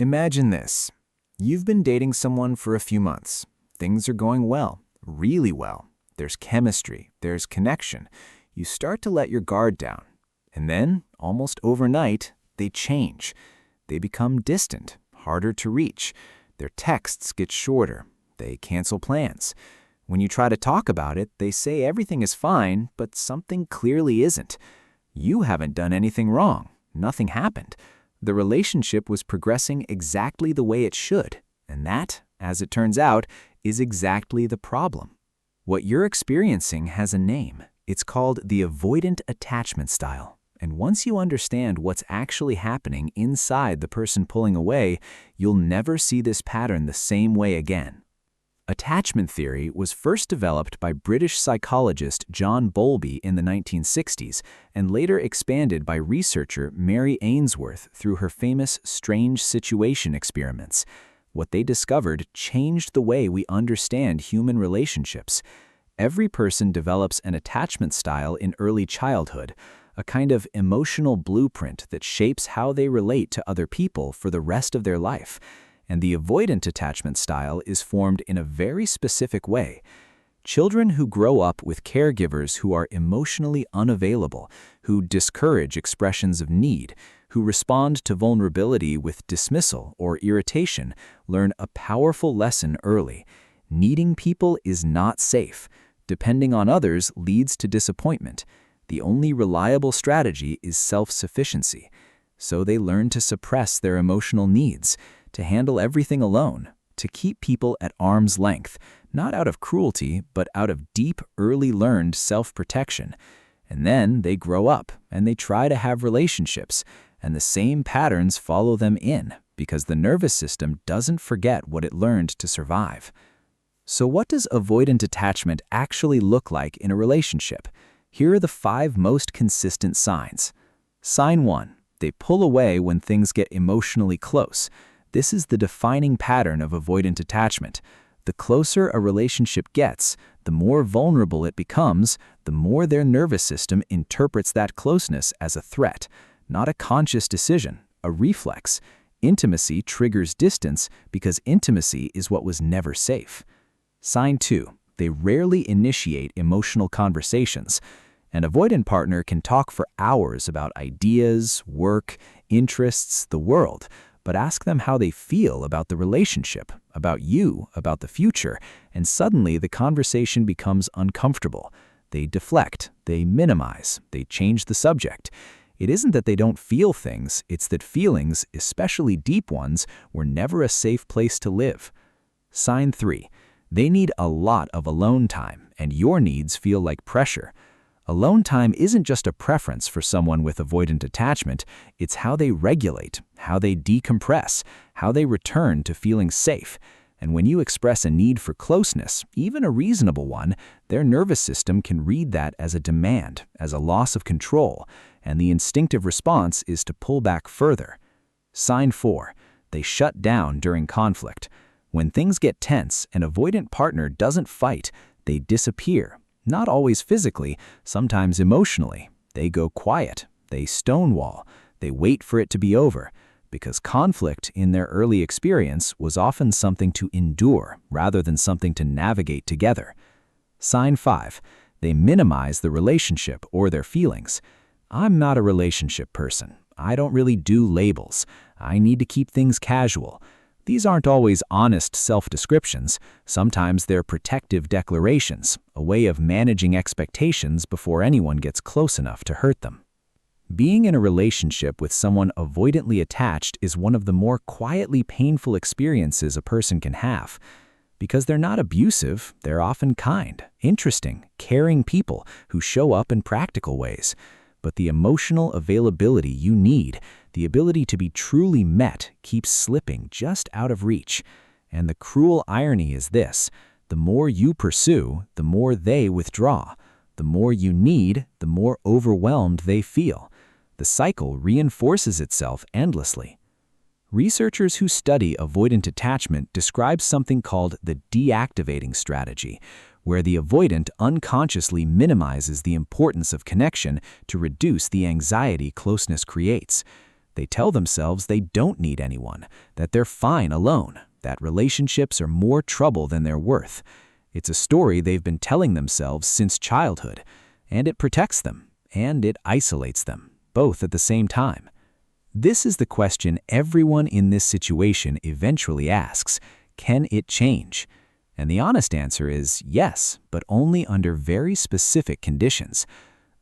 Imagine this. You've been dating someone for a few months. Things are going well, really well. There's chemistry, there's connection. You start to let your guard down. And then, almost overnight, they change. They become distant, harder to reach. Their texts get shorter. They cancel plans. When you try to talk about it, they say everything is fine, but something clearly isn't. You haven't done anything wrong. Nothing happened. The relationship was progressing exactly the way it should, and that, as it turns out, is exactly the problem. What you're experiencing has a name. It's called the avoidant attachment style. And once you understand what's actually happening inside the person pulling away, you'll never see this pattern the same way again. Attachment theory was first developed by British psychologist John Bowlby in the 1960s and later expanded by researcher Mary Ainsworth through her famous strange situation experiments. What they discovered changed the way we understand human relationships. Every person develops an attachment style in early childhood, a kind of emotional blueprint that shapes how they relate to other people for the rest of their life. And the avoidant attachment style is formed in a very specific way. Children who grow up with caregivers who are emotionally unavailable, who discourage expressions of need, who respond to vulnerability with dismissal or irritation, learn a powerful lesson early. Needing people is not safe. Depending on others leads to disappointment. The only reliable strategy is self-sufficiency. So they learn to suppress their emotional needs, to handle everything alone, to keep people at arm's length, not out of cruelty, but out of deep, early learned self-protection. And then they grow up, and they try to have relationships, and the same patterns follow them in, because the nervous system doesn't forget what it learned to survive. So what does avoidant attachment actually look like in a relationship? Here are the 5 most consistent signs. Sign 1. They pull away when things get emotionally close. This is the defining pattern of avoidant attachment. The closer a relationship gets, the more vulnerable it becomes, the more their nervous system interprets that closeness as a threat, not a conscious decision, a reflex. Intimacy triggers distance because intimacy is what was never safe. Sign 2. They rarely initiate emotional conversations. An avoidant partner can talk for hours about ideas, work, interests, the world, but ask them how they feel about the relationship, about you, about the future, and suddenly the conversation becomes uncomfortable. They deflect, they minimize, they change the subject. It isn't that they don't feel things, it's that feelings, especially deep ones, were never a safe place to live. Sign 3. They need a lot of alone time, and your needs feel like pressure. Alone time isn't just a preference for someone with avoidant attachment, it's how they regulate, how they decompress, how they return to feeling safe. And when you express a need for closeness, even a reasonable one, their nervous system can read that as a demand, as a loss of control, and the instinctive response is to pull back further. Sign 4. They shut down during conflict. When things get tense, an avoidant partner doesn't fight, they disappear. Not always physically, sometimes emotionally. They go quiet, they stonewall, they wait for it to be over, because conflict in their early experience was often something to endure rather than something to navigate together. Sign 5. They minimize the relationship or their feelings. I'm not a relationship person. I don't really do labels. I need to keep things casual. These aren't always honest self-descriptions. Sometimes they're protective declarations, a way of managing expectations before anyone gets close enough to hurt them. Being in a relationship with someone avoidantly attached is one of the more quietly painful experiences a person can have. Because they're not abusive, they're often kind, interesting, caring people who show up in practical ways. But the emotional availability you need, the ability to be truly met, keeps slipping just out of reach. And the cruel irony is this: the more you pursue, the more they withdraw. The more you need, the more overwhelmed they feel. The cycle reinforces itself endlessly. Researchers who study avoidant attachment describe something called the deactivating strategy, where the avoidant unconsciously minimizes the importance of connection to reduce the anxiety closeness creates. They tell themselves they don't need anyone, that they're fine alone, that relationships are more trouble than they're worth. It's a story they've been telling themselves since childhood, and it protects them, and it isolates them, both at the same time. This is the question everyone in this situation eventually asks: can it change? And the honest answer is yes, but only under very specific conditions.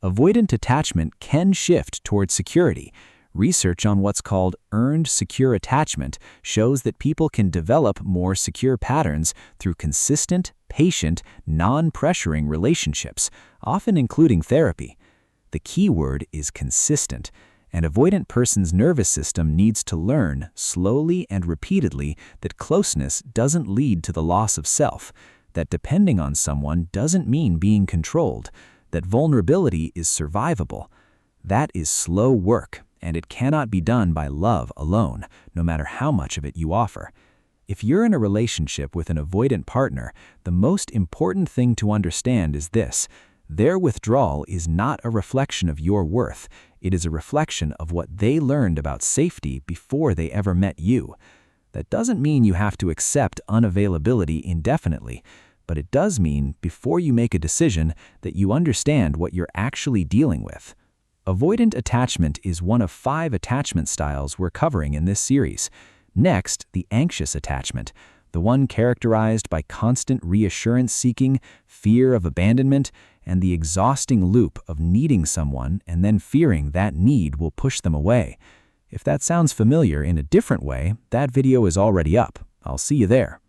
Avoidant attachment can shift towards security. Research on what's called earned secure attachment shows that people can develop more secure patterns through consistent, patient, non-pressuring relationships, often including therapy. The key word is consistent. An avoidant person's nervous system needs to learn, slowly and repeatedly, that closeness doesn't lead to the loss of self, that depending on someone doesn't mean being controlled, that vulnerability is survivable. That is slow work, and it cannot be done by love alone, no matter how much of it you offer. If you're in a relationship with an avoidant partner, the most important thing to understand is this: their withdrawal is not a reflection of your worth. It is a reflection of what they learned about safety before they ever met you. That doesn't mean you have to accept unavailability indefinitely, but it does mean, before you make a decision, that you understand what you're actually dealing with. Avoidant attachment is one of 5 attachment styles we're covering in this series. Next, the anxious attachment, the one characterized by constant reassurance seeking, fear of abandonment, and the exhausting loop of needing someone and then fearing that need will push them away. If that sounds familiar in a different way, that video is already up. I'll see you there.